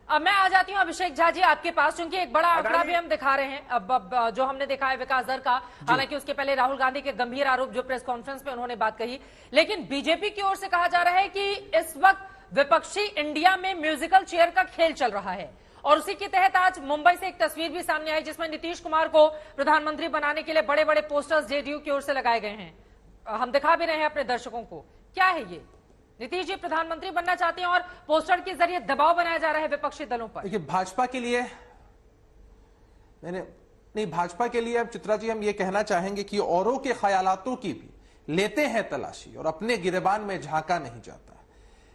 अब मैं आ जाती हूँ अभिषेक झा जी आपके पास, क्योंकि एक बड़ा आंकड़ा भी हम दिखा रहे हैं। अब जो हमने देखा है विकास दर का, हालांकि उसके पहले राहुल गांधी के गंभीर आरोप जो प्रेस कॉन्फ्रेंस में उन्होंने बात कही, लेकिन बीजेपी की ओर से कहा जा रहा है कि इस वक्त विपक्षी इंडिया में म्यूजिकल चेयर का खेल चल रहा है। और उसी के तहत आज मुंबई से एक तस्वीर भी सामने आई जिसमें नीतीश कुमार को प्रधानमंत्री बनाने के लिए बड़े बड़े पोस्टर्स जेडीयू की ओर से लगाए गए हैं। हम दिखा भी रहे हैं अपने दर्शकों को। क्या है ये? नीतीश जी प्रधानमंत्री बनना चाहते हैं और पोस्टर के जरिए दबाव बनाया जा रहा है विपक्षी दलों पर। देखिए, भाजपा के लिए भाजपा के लिए अब चित्रा जी हम ये कहना चाहेंगे कि औरों के ख्यालातों की भी लेते हैं तलाशी और अपने गिरेबान में झांका नहीं जाता।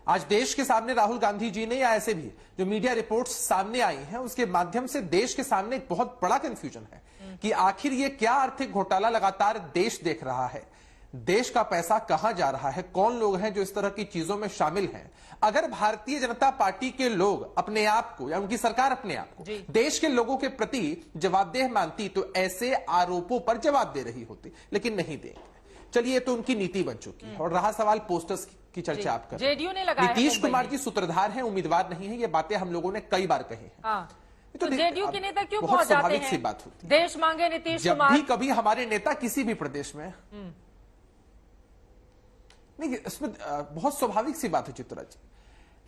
आज देश के सामने राहुल गांधी जी ने, या ऐसे भी जो मीडिया रिपोर्ट्स सामने आई हैं, उसके माध्यम से देश के सामने एक बहुत बड़ा कंफ्यूजन है कि आखिर ये क्या आर्थिक घोटाला लगातार देश देख रहा है, देश का पैसा कहां जा रहा है, कौन लोग हैं जो इस तरह की चीजों में शामिल हैं। अगर भारतीय जनता पार्टी के लोग अपने आप को, या उनकी सरकार अपने आप को देश के लोगों के प्रति जवाबदेह मानती तो ऐसे आरोपों पर जवाब दे रही होती, लेकिन नहीं देंगे। चलिए, तो उनकी नीति बन चुकी है। और रहा सवाल पोस्टर्स की चर्चा आप कर, जेडीयू ने लगाया, नीतीश कुमार जी सूत्रधार हैं, उम्मीदवार नहीं है। ये बातें हम लोगों ने कई बार कही है। तो जेडीयू के नेता क्यों बहुत पहुंच जाते स्वाभाविक हैं? सी बात होती है, देश मांगे नीतीश जब कुमार। भी कभी हमारे नेता किसी भी प्रदेश में, नहीं, इसमें बहुत स्वाभाविक सी बात है चित्रा जी,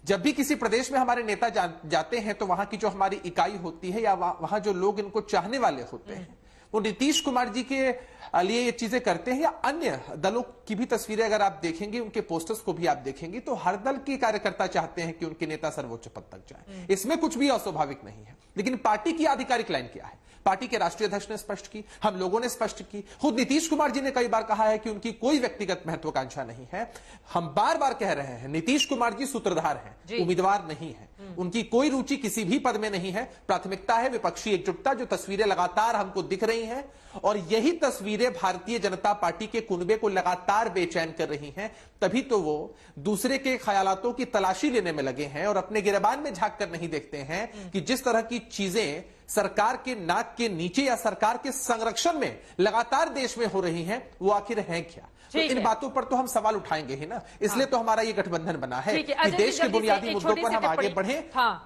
जब भी किसी प्रदेश में हमारे नेता जाते हैं तो वहां की जो हमारी इकाई होती है, या वहां जो लोग इनको चाहने वाले होते हैं, वो नीतीश कुमार जी के लिए ये चीजें करते हैं। या अन्य दलों की भी तस्वीरें अगर आप देखेंगे, उनके पोस्टर्स को भी आप देखेंगे, तो हर दल के कार्यकर्ता चाहते हैं कि उनके नेता सर्वोच्च पद तक जाएं। इसमें कुछ भी अस्वाभाविक नहीं है। लेकिन पार्टी की आधिकारिक लाइन क्या है? पार्टी के राष्ट्रीय अध्यक्ष ने स्पष्ट की, हम लोगों ने स्पष्ट की, खुद नीतीश कुमार जी ने कई बार कहा है कि उनकी कोई व्यक्तिगत महत्वाकांक्षा नहीं है। हम बार बार कह रहे हैं, नीतीश कुमार जी सूत्रधार हैं, उम्मीदवार नहीं है। उनकी कोई रुचि किसी भी पद में नहीं है। प्राथमिकता है विपक्षी एकजुटता, जो तस्वीरें लगातार हमको दिख रही हैं, और यही तस्वीरें भारतीय जनता पार्टी के कुनबे को लगातार बेचैन कर रही हैं। तभी तो वो दूसरे के ख्यालातों की तलाशी लेने में लगे हैं और अपने गिरेबान में झांक कर नहीं देखते हैं कि जिस तरह की चीजें सरकार के नाक के नीचे या सरकार के संरक्षण में लगातार देश में हो रही हैं, वो आखिर हैं क्या। तो इन बातों पर तो हम सवाल उठाएंगे ही ना। इसलिए तो हमारा ये गठबंधन बना है कि देश के बुनियादी मुद्दों पर हम आगे बढ़ें।